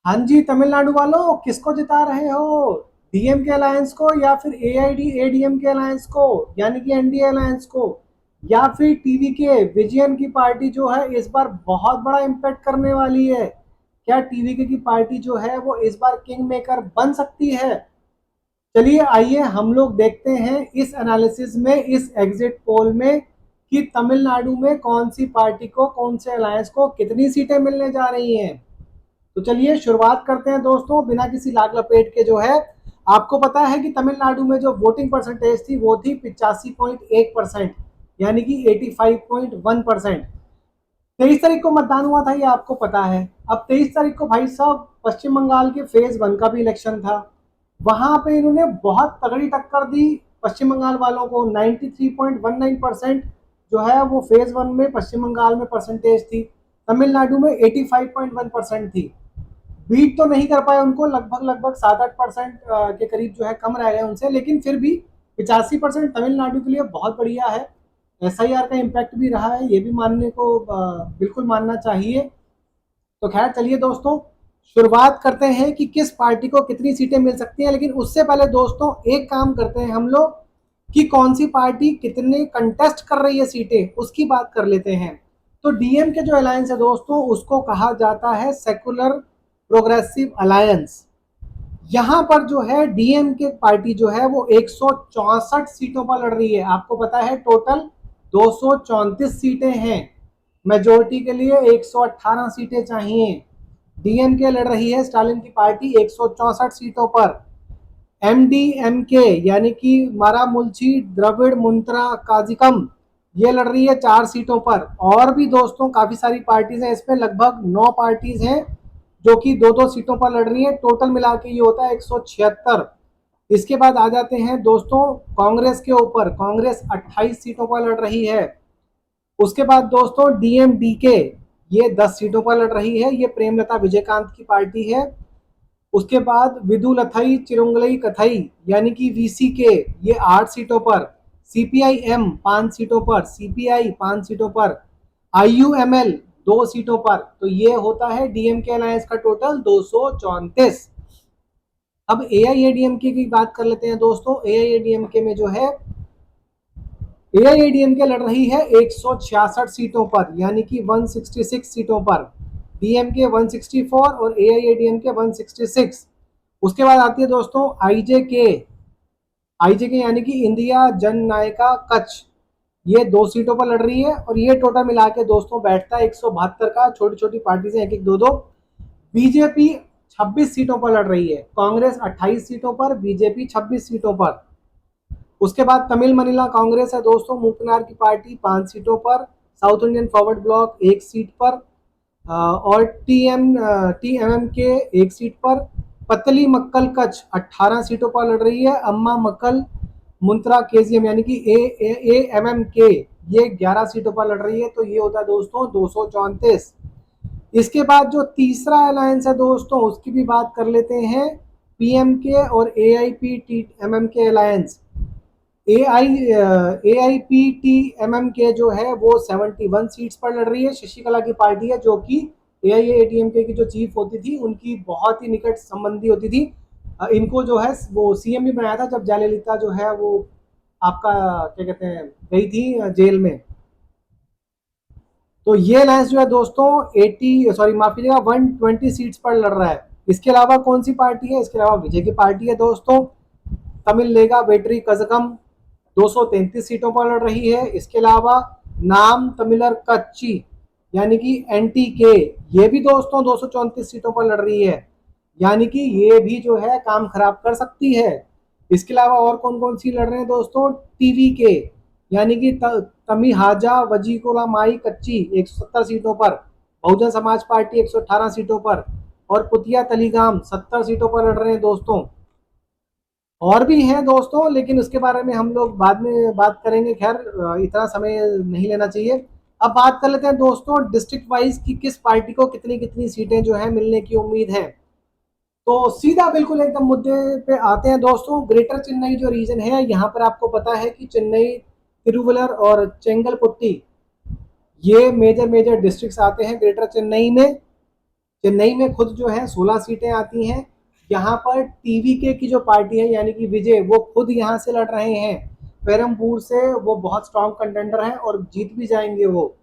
हाँ जी, तमिलनाडु वालों किसको जिता रहे हो? डीएम के अलायंस को या फिर एआईडी एडीएम के अलायंस को, यानी कि एनडीए अलायंस को, या फिर टीवी के विजयन की पार्टी जो है इस बार बहुत बड़ा इम्पैक्ट करने वाली है? क्या टीवी के की पार्टी जो है वो इस बार किंग मेकर बन सकती है? चलिए आइए हम लोग देखते हैं इस एनालिसिस में, इस एग्जिट पोल में, कि तमिलनाडु में कौन सी पार्टी को, कौन से अलायंस को कितनी सीटें मिलने जा रही हैं। तो चलिए शुरुआत करते हैं दोस्तों, बिना किसी लाग लपेट के। जो है, आपको पता है कि तमिलनाडु में जो वोटिंग परसेंटेज थी वो थी 85.1%, यानी कि 85.1%। 23 तारीख को मतदान हुआ था, ये आपको पता है। अब 23 तारीख को भाई साहब पश्चिम बंगाल के फेज 1 का भी इलेक्शन था। वहां पे इन्होंने बहुत तगड़ी टक्कर दी पश्चिम बंगाल वालों को। 93.19% जो है वो फेज 1 में पश्चिम बंगाल में परसेंटेज थी। तमिलनाडु में 85.1% थी। बीट तो नहीं कर पाए उनको, लगभग लगभग 7-8% के करीब जो है कम रह गए उनसे, लेकिन फिर भी 85% तमिलनाडु के लिए बहुत बढ़िया है। एसआईआर का इम्पैक्ट भी रहा है, ये भी मानने को बिल्कुल मानना चाहिए। तो खैर चलिए दोस्तों, शुरुआत करते हैं कि किस पार्टी को कितनी सीटें मिल सकती हैं। लेकिन उससे पहले दोस्तों एक काम करते हैं हम लोग, कि कौन सी पार्टी कितने कंटेस्ट कर रही है सीटें, उसकी बात कर लेते हैं। तो डीएम के जो अलायंस है दोस्तों, उसको कहा जाता है सेकुलर प्रोग्रेसिव अलायंस। यहाँ पर जो है डीएम के पार्टी जो है वो 164 सीटों पर लड़ रही है। आपको पता है टोटल 234 सीटें हैं, मेजोरिटी के लिए 118 सीटें चाहिए। डीएमके लड़ रही है स्टालिन की पार्टी 164 सीटों पर। एमडीएमके यानी कि मारा मुल्ची द्रविड़ मुंत्रा काजिकम, ये लड़ रही है 4 सीटों पर। और भी दोस्तों काफी सारी पार्टीज हैं इसमें, लगभग 9 पार्टीज हैं जो कि 2-2 सीटों पर लड़ रही है। टोटल मिला के ये होता है 176। इसके बाद आ जाते हैं दोस्तों कांग्रेस के ऊपर। कांग्रेस 28 सीटों पर लड़ रही है। उसके बाद दोस्तों डीएमडीके, ये 10 सीटों पर लड़ रही है। ये प्रेमलता विजयकांत की पार्टी है। उसके बाद विदुलथई चिरुंगलई कथई यानी कि वीसीके, ये 8 सीटों पर। सीपीआईएम 5 सीटों पर, सीपीआई 5 सीटों पर, आईयूएमएल 2 सीटों पर। तो ये होता है डीएमके अलायंस का टोटल 234। अब एआईएडीएमके की बात कर लेते हैं दोस्तों। एआईएडीएमके में जो है, एआईएडीएमके लड़ रही है 166 सीटों पर, यानी कि 166 सीटों पर। डीएमके 164 और एआईएडीएमके 166। उसके बाद आती है दोस्तों आईजेके। आईजेके यानी कि इंडिया जन नायका कच्छ, ये 2 सीटों पर लड़ रही है। और ये टोटल मिला के दोस्तों बैठता है 172 का। छोटी छोटी पार्टीज हैं, एक एक दो दो। बीजेपी 26 सीटों पर लड़ रही है। कांग्रेस 28 सीटों पर, बीजेपी 26 सीटों पर। उसके बाद तमिल मनीला कांग्रेस है दोस्तों, मूपनार की पार्टी 5 सीटों पर। South Indian forward block 1 seat पर। और टीएमएम के 1 सीट पर। पतली मक्कल कच्छ 18 सीटों पर लड़ रही है। अम्मा मक्कल मुंत्रा केजीएम यानी कि ए एम एम के, ये 11 सीटों पर लड़ रही है। तो ये होता है दोस्तों 234। इसके बाद जो तीसरा अलायंस है दोस्तों, उसकी भी बात कर लेते हैं। पीएम के और A I P T M M K alliance. A I P T M M K जो है वो 71 सीट्स पर लड़ रही है। शशिकला की पार्टी है, जो कि एआईएडीएमके की जो चीफ होती थी उनकी बहुत ही निकट संबंधी होती थी। इनको जो है वो सीएम भी बनाया था जब जयललिता जो है वो आपका क्या कहते हैं गई थी जेल में। तो ये अलायंस जो है दोस्तों 80, सॉरी माफ कीजिएगा, 120 सीट्स पर लड़ रहा है। इसके अलावा कौन सी पार्टी है? इसके अलावा विजय की पार्टी है दोस्तों, तमिल लेगा वेट्री कजकम, 233 सीटों पर लड़ रही है। इसके अलावा नाम तमिलर कच्ची यानी कि एनटी के, ये भी दोस्तों 234 सीटों पर लड़ रही है। यानी कि ये भी जो है काम खराब कर सकती है। इसके अलावा और कौन कौन सी लड़ रहे हैं दोस्तों? टीवी के यानी कि तमिहाजा वजीकोला माई कच्ची 170 सीटों पर। बहुजन समाज पार्टी 118 सीटों पर। और पुतिया तलीगाम 70 सीटों पर लड़ रहे हैं दोस्तों। और भी हैं दोस्तों, लेकिन उसके बारे में हम लोग बाद में बात करेंगे। खैर इतना समय नहीं लेना चाहिए। अब बात कर लेते हैं दोस्तों डिस्ट्रिक्ट वाइज की किस पार्टी को कितनी कितनी सीटें जो है मिलने की उम्मीद है। तो सीधा बिल्कुल एकदम मुद्दे पे आते हैं दोस्तों। ग्रेटर चेन्नई जो रीजन है, यहाँ पर आपको पता है कि चेन्नई, तिरुवलर और चेंगलपुट्टी, ये मेजर मेजर डिस्ट्रिक्ट्स आते हैं ग्रेटर चेन्नई में। चेन्नई में खुद जो है 16 सीटें आती हैं। यहाँ पर टीवीके की जो पार्टी है यानी कि विजय, वो खुद यहाँ से लड़ रहे हैं पेरम्बूर से। वो बहुत स्ट्रॉन्ग कंटेंडर हैं और जीत भी जाएंगे वो।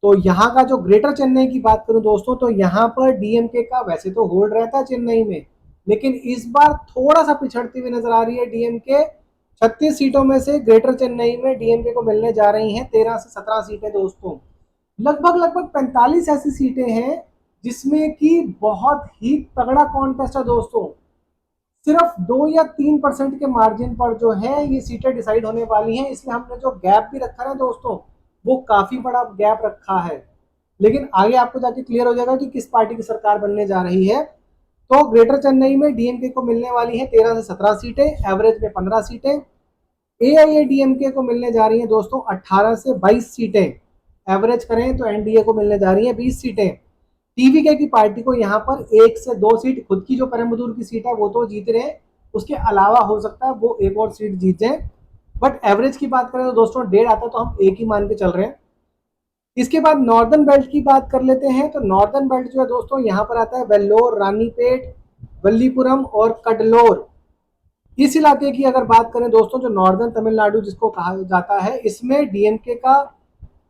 तो यहाँ का जो ग्रेटर चेन्नई की बात करूं दोस्तों, तो यहाँ पर डीएमके का वैसे तो होल्ड रहता है चेन्नई में, लेकिन इस बार थोड़ा सा पिछड़ती हुई नजर आ रही है डीएमके। 36 सीटों में से ग्रेटर चेन्नई में डीएमके को मिलने जा रही हैं 13 से 17 सीटें दोस्तों। लगभग लगभग 45 ऐसी सीटें हैं जिसमें कि बहुत ही तगड़ा कॉन्टेस्ट है दोस्तों। सिर्फ 2 या 3% के मार्जिन पर जो है ये सीटें डिसाइड होने वाली हैं। इसलिए हमने जो गैप भी रखा है दोस्तों, वो काफी बड़ा गैप रखा है। लेकिन आगे आपको जाके क्लियर हो जाएगा कि किस पार्टी की सरकार बनने जा रही है। तो ग्रेटर चेन्नई में डीएमके को मिलने वाली है 13 से 17 सीटें, एवरेज में 15 सीटें। एआईएडीएमके को मिलने जा रही है दोस्तों 18 से 22 सीटें, एवरेज करें तो एनडीए को मिलने जा रही है 20 सीटें। टीवीके की पार्टी को यहाँ पर 1 से 2 सीट, खुद की जो पेरम्बदूर की सीट है वो तो जीत रहे, उसके अलावा हो सकता है वो एक और सीट जीत जाए। बट एवरेज की बात करें तो दोस्तों 1.5 आता तो हम एक ही मान के चल रहे हैं। इसके बाद नॉर्दर्न बेल्ट की बात कर लेते हैं। तो नॉर्दर्न बेल्ट जो है दोस्तों यहाँ पर आता है वेल्लोर, रानीपेट, वल्लीपुरम और कडलोर। इस इलाके की अगर बात करें दोस्तों, जो नॉर्दर्न तमिलनाडु जिसको कहा जाता है, इसमें डीएमके का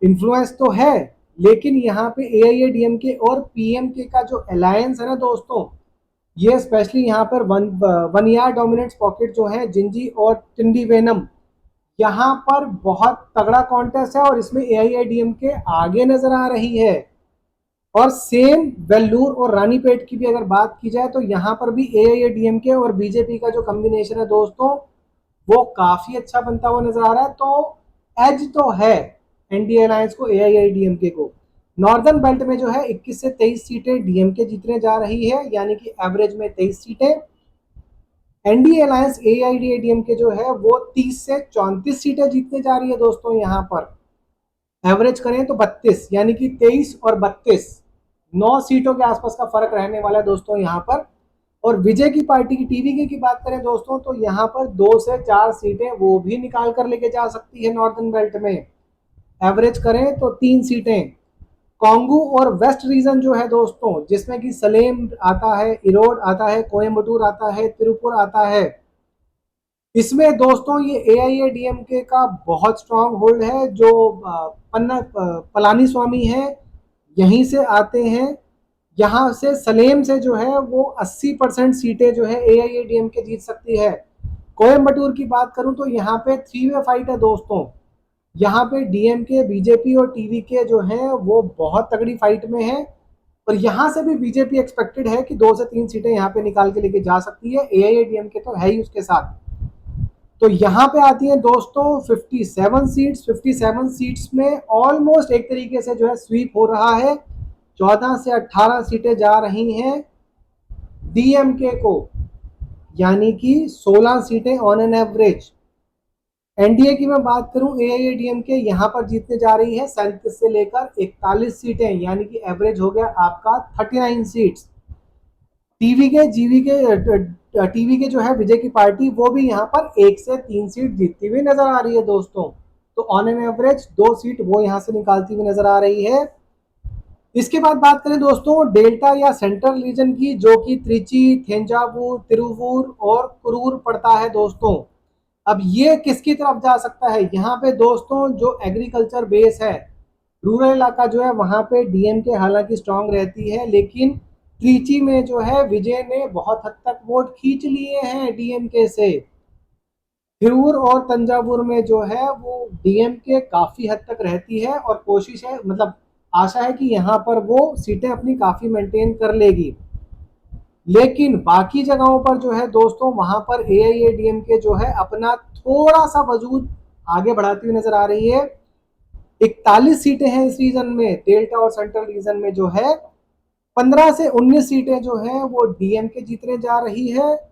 इन्फ्लुएंस तो है, लेकिन यहाँ पे एआईएडीएमके और पीएमके का जो अलायंस है ना दोस्तों, ये स्पेशली यहाँ पर वन ईयर डोमिनेंट्स पॉकेट जो है जिंजी और टिंडीवेनम, यहाँ पर बहुत तगड़ा कॉन्टेस्ट है और इसमें एआईएडीएमके आगे नजर आ रही है। और सेम वेल्लूर और रानीपेट की भी अगर बात की जाए तो यहाँ पर भी एआईएडीएमके और बीजेपी का जो कॉम्बिनेशन है दोस्तों, वो काफी अच्छा बनता हुआ नजर आ रहा है। तो एज तो है एनडीए अलायंस को, एआईएडीएमके को। नॉर्दर्न बेल्ट में जो है 21 से 23 सीटें डीएमके जीतने जा रही है, यानी कि एवरेज में 23 सीटें। एनडीए अलायंस एआईएडीएमके जो है वो 30 से 34 सीटें जीतने जा रही है दोस्तों। यहाँ पर एवरेज करें तो 32, यानी कि 23 और 32, 9 सीटों के आसपास का फर्क रहने वाला है दोस्तों यहाँ पर। और विजय की पार्टी की टीवीके की बात करें दोस्तों, तो यहाँ पर 2 से 4 सीटें वो भी निकाल कर लेके जा सकती है नॉर्दर्न बेल्ट में। एवरेज करें तो 3 सीटें। कोंगू और वेस्ट रीजन जो है दोस्तों, जिसमें कि सलेम आता है, इरोड आता है, कोयम्बटूर आता है, तिरुपुर आता है, इसमें दोस्तों ये एआईएडीएमके का बहुत स्ट्रांग होल्ड है। जो पन्ना पलानी स्वामी है यहीं से आते हैं। यहाँ से सलेम से जो है वो 80% सीटें जो है एआईएडीएमके जीत सकती है। कोयम्बटूर की बात करूं तो यहाँ पे 3 वे फाइट है दोस्तों। यहाँ पे डीएमके, बीजेपी और टीवीके जो है वो बहुत तगड़ी फाइट में है। और यहाँ से भी बीजेपी एक्सपेक्टेड है कि 2 से 3 सीटें यहाँ पे निकाल के लेके जा सकती है। एआईएडीएमके तो है ही उसके साथ। तो यहाँ पे आती है दोस्तों 57 सीट्स। 57 सीट्स में ऑलमोस्ट एक तरीके से जो है स्वीप हो रहा है। 14 से 18 सीटें जा रही हैं डीएमके को, यानी कि 16 सीटें ऑन एन एवरेज। एनडीए की मैं बात करूं, एआईएडीएमके यहाँ पर जीतने जा रही है 37 से लेकर 41 सीटें, यानी कि एवरेज हो गया आपका 39 सीट्स। टीवी के जो है विजय की पार्टी, वो भी यहाँ पर 1 से 3 सीट जीतती हुई नजर आ रही है दोस्तों। तो ऑन एन एवरेज 2 सीट वो यहाँ से निकालती हुई नजर आ रही है। इसके बाद बात करें दोस्तों डेल्टा या सेंट्रल रीजन की, जो कि त्रिची, थेंजावूर, तिरुवूर और कुरूर पड़ता है दोस्तों। अब ये किसकी तरफ जा सकता है? यहाँ पे दोस्तों जो एग्रीकल्चर बेस है, रूरल इलाका जो है, वहां पे डीएमके हालांकि स्ट्रांग रहती है, लेकिन त्रिची में जो है विजय ने बहुत हद तक वोट खींच लिए हैं डीएमके से। थिरूर और तंजावुर में जो है वो डीएमके काफी हद तक रहती है और कोशिश है, मतलब आशा है कि यहाँ पर वो सीटें अपनी काफी मेंटेन कर लेगी। लेकिन बाकी जगहों पर जो है दोस्तों, वहां पर एआईएडीएमके जो है अपना थोड़ा सा वजूद आगे बढ़ाती हुई नजर आ रही है। 41 सीटें हैं इस रीजन में, डेल्टा और सेंट्रल रीजन में जो है 15 से 19 सीटें जो है वो डीएमके जीतने जा रही है,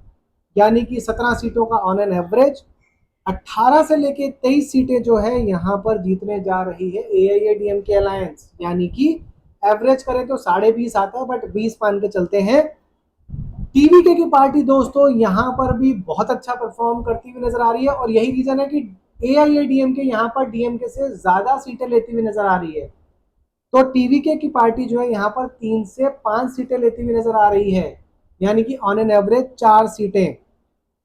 यानी कि 17 सीटों का ऑन एन एवरेज। 18 से लेके 23 सीटें जो है यहाँ पर जीतने जा रही है एआईएडीएमके अलायंस, यानी कि एवरेज करें तो 20.5 आता है, बट 20 मान के चलते हैं। टीवीके की पार्टी दोस्तों यहाँ पर भी बहुत अच्छा परफॉर्म करती हुई नजर आ रही है, और यही रीजन है कि एआईएडीएमके यहाँ पर डीएमके से ज्यादा सीटें लेती हुई नजर आ रही है। तो टीवीके की पार्टी जो है यहाँ पर 3 से 5 सीटें लेती हुई नजर आ रही है, यानी कि ऑन एन एवरेज 4 सीटें।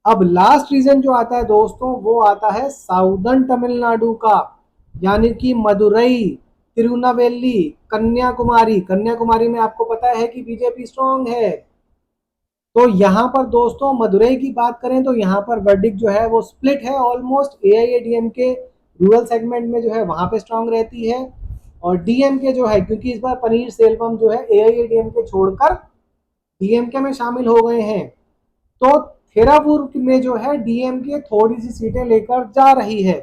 अब लास्ट रीजन जो आता है दोस्तों, वो आता है साउदर्न तमिलनाडु का, यानी कि मदुरई, तिरुनेलवेली, कन्याकुमारी। कन्याकुमारी में आपको पता है कि बीजेपी स्ट्रांग है। तो यहाँ पर दोस्तों मदुरई की बात करें तो यहाँ पर वर्डिक्ट जो है वो स्प्लिट है ऑलमोस्ट। एआईएडीएमके रूरल सेगमेंट में जो है वहां पे स्ट्रांग रहती है, और डीएमके जो है, क्योंकि इस बार पनीर सेल्वम जो है एआईएडीएमके छोड़कर डीएमके में शामिल हो गए हैं, तो थेरावूर में जो है डीएमके थोड़ी सी सीटें लेकर जा रही है।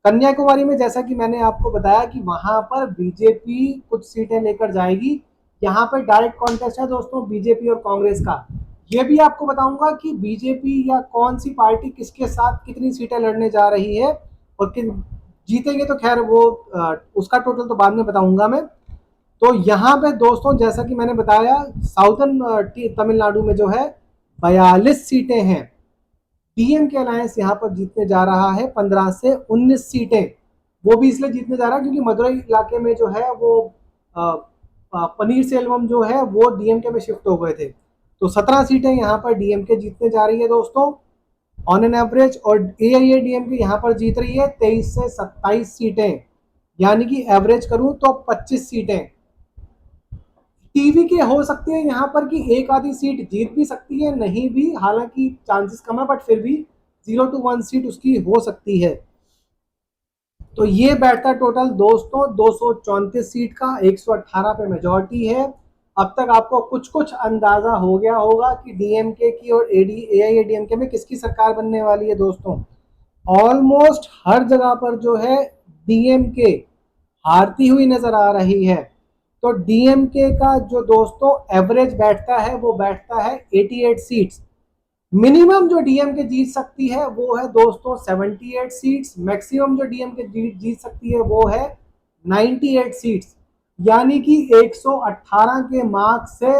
कन्याकुमारी में जैसा कि मैंने आपको बताया कि वहां पर बीजेपी कुछ सीटें लेकर जाएगी। यहाँ पर डायरेक्ट कॉन्टेस्ट है दोस्तों बीजेपी और कांग्रेस का। ये भी आपको बताऊंगा कि बीजेपी या कौन सी पार्टी किसके साथ कितनी सीटें लड़ने जा रही है, और जीतेंगे तो खैर वो उसका टोटल तो बाद में बताऊंगा मैं। तो यहाँ पे दोस्तों जैसा कि मैंने बताया, साउथर्न तमिलनाडु में जो है 42 सीटें हैं। डीएमके अलायंस यहाँ पर जीतने जा रहा है 15 से 19 सीटें। वो भी इसलिए जीतने जा रहा है क्योंकि मदुरई इलाके में जो है वो पनीर सेल्वम जो है वो डीएमके में शिफ्ट हो गए थे। तो 17 सीटें यहाँ पर डीएमके जीतने जा रही है दोस्तों ऑन एन एवरेज, और एआईएडीएमके यहाँ पर जीत रही है 23 से 27 सीटें, यानी कि एवरेज करूं तो 25 सीटें। टीवी के हो सकती है यहाँ पर कि एक आधी सीट जीत भी सकती है, नहीं भी, हालांकि चांसेस कम है, बट फिर भी 0 to 1 सीट उसकी हो सकती है। तो ये बैठता टोटल दोस्तों 234 सीट का, 118 पे मेजॉरिटी है। अब तक आपको कुछ कुछ अंदाजा हो गया होगा कि डीएमके की और एआईएडीएमके में किसकी सरकार बनने वाली है दोस्तों। ऑलमोस्ट हर जगह पर जो है डीएमके हारती हुई नजर आ रही है। तो डीएमके का जो दोस्तों एवरेज बैठता है वो बैठता है 88 सीट्स। मिनिमम जो डीएमके जीत सकती है वो है दोस्तों 78 सीट्स। मैक्सिमम जो डीएमके जीत सकती है वो है 98 सीट्स, यानी कि 118 के मार्क से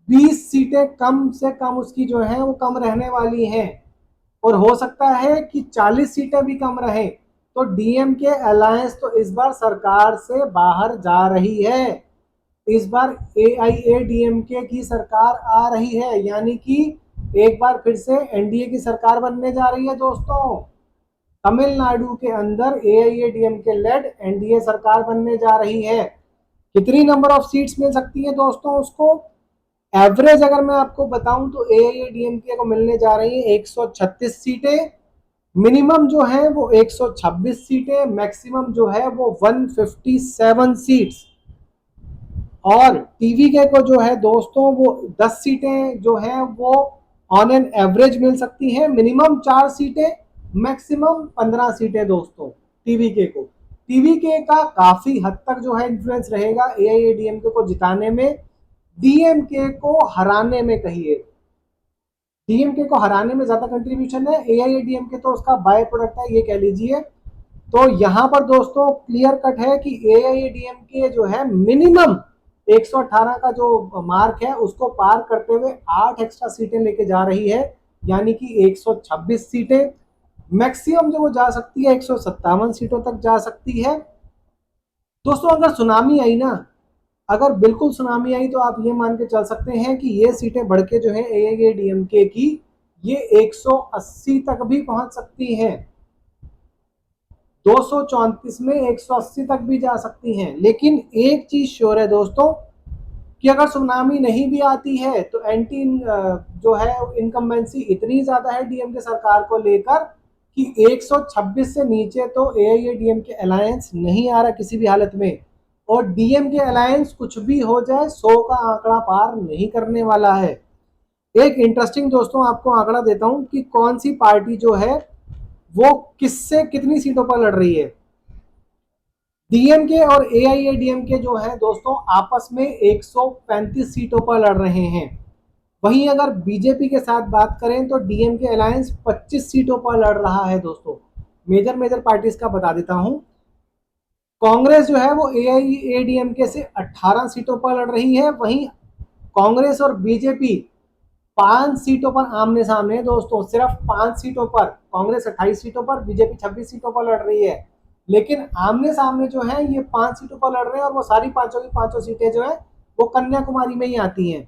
20 सीटें कम से कम उसकी जो है वो कम रहने वाली हैं, और हो सकता है कि 40 सीटें भी कम रहे। तो डीएमके अलायंस तो इस बार सरकार से बाहर जा रही है। इस बार एआईएडीएमके की सरकार आ रही है, यानी कि एक बार फिर से एनडीए की सरकार बनने जा रही है दोस्तों। तमिलनाडु के अंदर एआईएडीएमके लेड एनडीए सरकार बनने जा रही है। कितनी नंबर ऑफ सीट्स मिल सकती है दोस्तों उसको, एवरेज अगर मैं आपको बताऊं तो एआईएडीएमके को मिलने जा रही है 136 सीटें। मिनिमम जो है वो 126 सीटें, मैक्सिमम जो है वो 157 सीट्स। और टीवीके को जो है दोस्तों वो 10 सीटें जो है वो ऑन एन एवरेज मिल सकती हैं। मिनिमम 4 सीटें, मैक्सिमम 15 सीटें दोस्तों टीवीके को। टीवीके का काफी हद तक जो है इन्फ्लुएंस रहेगा एआईएडीएमके को जिताने में, डीएमके को हराने में। कहिए डीएमके को हराने में ज्यादा कंट्रीब्यूशन है, एआईएडीएमके तो उसका बाय प्रोडक्ट है, ये कह लीजिए। तो यहाँ पर दोस्तों क्लियर कट है कि एआईएडीएमके जो है मिनिमम 118 का जो मार्क है उसको पार करते हुए 8 एक्स्ट्रा सीटें लेके जा रही है, यानी कि 126 सीटें। मैक्सिमम जो वो जा सकती है 157 सीटों तक जा सकती है दोस्तों। अगर सुनामी आई ना, अगर बिल्कुल सुनामी आई तो आप ये मान के चल सकते हैं कि ये सीटें बढ़ के जो है एआईएडीएमके की ये 180 तक भी पहुंच सकती हैं। 234 में 180 तक भी जा सकती हैं। लेकिन एक चीज श्योर है दोस्तों कि अगर सुनामी नहीं भी आती है तो एंटी जो है इनकम्बेंसी इतनी ज्यादा है डीएमके सरकार को लेकर कि 126 से नीचे तो एआईएडीएमके अलायंस नहीं आ रहा किसी भी हालत में। और डीएमके अलायंस कुछ भी हो जाए 100 का आंकड़ा पार नहीं करने वाला है। एक इंटरेस्टिंग दोस्तों आपको आंकड़ा देता हूं कि कौन सी पार्टी जो है वो किससे कितनी सीटों पर लड़ रही है। डीएमके और एआईएडीएमके जो है दोस्तों आपस में 135 सीटों पर लड़ रहे हैं। वहीं अगर बीजेपी के साथ बात करें तो डीएमके अलायंस 25 सीटों पर लड़ रहा है दोस्तों। मेजर मेजर पार्टीज का बता देता हूं। कांग्रेस जो है वो एआईएडीएमके से 18 सीटों पर लड़ रही है। वहीं कांग्रेस और बीजेपी 5 सीटों पर आमने सामने है दोस्तों, सिर्फ 5 सीटों पर। कांग्रेस 28 सीटों पर, बीजेपी 26 सीटों पर लड़ रही है। लेकिन आमने सामने जो है ये 5 सीटों पर लड़ रहे हैं और वो सारी पांचों की पांचों सीटें जो है वो कन्याकुमारी में ही आती हैं।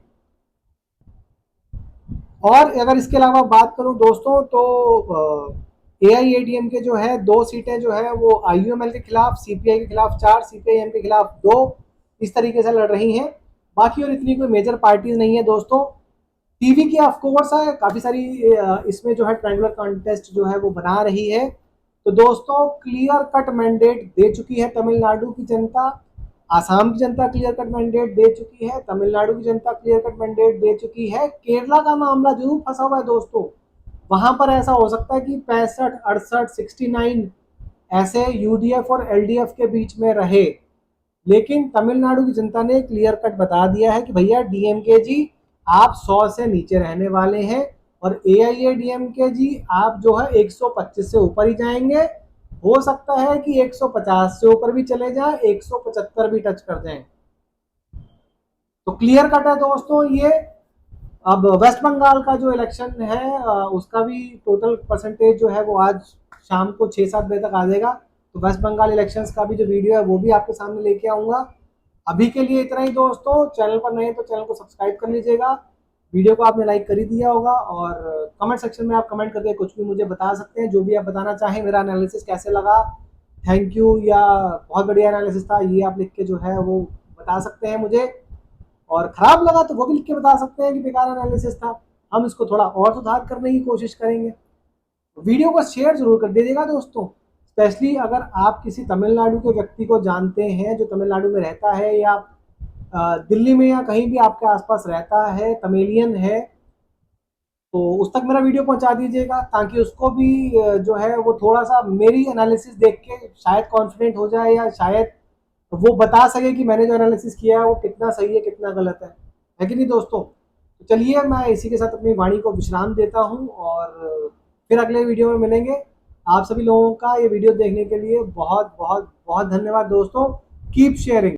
और अगर इसके अलावा बात करूं दोस्तों तो AIADM के जो है 2 सीटें जो है वो IUML के खिलाफ, CPI के खिलाफ 4, CPIM के खिलाफ 2 इस तरीके से लड़ रही हैं। बाकी और इतनी कोई मेजर पार्टीज नहीं है दोस्तों। टीवी की ऑफ कोर्स है काफी सारी इसमें जो है ट्रायंगुलर कॉन्टेस्ट जो है वो बना रही है। तो दोस्तों क्लियर कट मैंडेट दे चुकी है तमिलनाडु की जनता, आसाम की जनता क्लियर कट मैंडेट दे चुकी है, तमिलनाडु की जनता क्लियर कट मैंडेट दे चुकी है। केरला का मामला जरूर फंसा हुआ है दोस्तों, वहां पर ऐसा हो सकता है कि 65, 68, 69 ऐसे UDF और LDF के बीच में रहे। लेकिन तमिलनाडु की जनता ने क्लियर कट बता दिया है कि भैया DMK जी आप 100 से नीचे रहने वाले हैं, और AIADMK जी आप जो है 125 से ऊपर ही जाएंगे। हो सकता है कि 150 से ऊपर भी चले जाए, 175 भी टच कर जाएं। तो क्लियर कट है दोस्तों ये। अब वेस्ट बंगाल का जो इलेक्शन है उसका भी टोटल परसेंटेज जो है वो आज शाम को 6-7 बजे तक आ जाएगा। तो वेस्ट बंगाल इलेक्शंस का भी जो वीडियो है वो भी आपके सामने लेके आऊंगा। अभी के लिए इतना ही दोस्तों। चैनल पर नए तो चैनल को सब्सक्राइब कर लीजिएगा। वीडियो को आपने लाइक कर ही दिया होगा, और कमेंट सेक्शन में आप कमेंट करके कुछ भी मुझे बता सकते हैं, जो भी आप बताना चाहें। मेरा एनालिसिस कैसे लगा, थैंक यू या बहुत बढ़िया एनालिसिस था, ये आप लिख के जो है वो बता सकते हैं मुझे। और खराब लगा तो वो भी लिख के बता सकते हैं कि बेकार एनालिसिस था, हम इसको थोड़ा और सुधार करने की कोशिश करेंगे। वीडियो को शेयर जरूर कर दीजिएगा दोस्तों, स्पेशली अगर आप किसी तमिलनाडु के व्यक्ति को जानते हैं जो तमिलनाडु में रहता है, या दिल्ली में या कहीं भी आपके आसपास रहता है, तमिलियन है, तो उस तक मेरा वीडियो पहुंचा दीजिएगा, ताकि उसको भी जो है वो थोड़ा सा मेरी एनालिसिस देख के शायद कॉन्फिडेंट हो जाए, या शायद वो बता सके कि मैंने जो एनालिसिस किया है वो कितना सही है कितना गलत है कि नहीं दोस्तों। तो चलिए मैं इसी के साथ अपनी वाणी को विश्राम देता हूँ, और फिर अगले वीडियो में मिलेंगे। आप सभी लोगों का ये वीडियो देखने के लिए बहुत बहुत बहुत धन्यवाद दोस्तों। Keep sharing.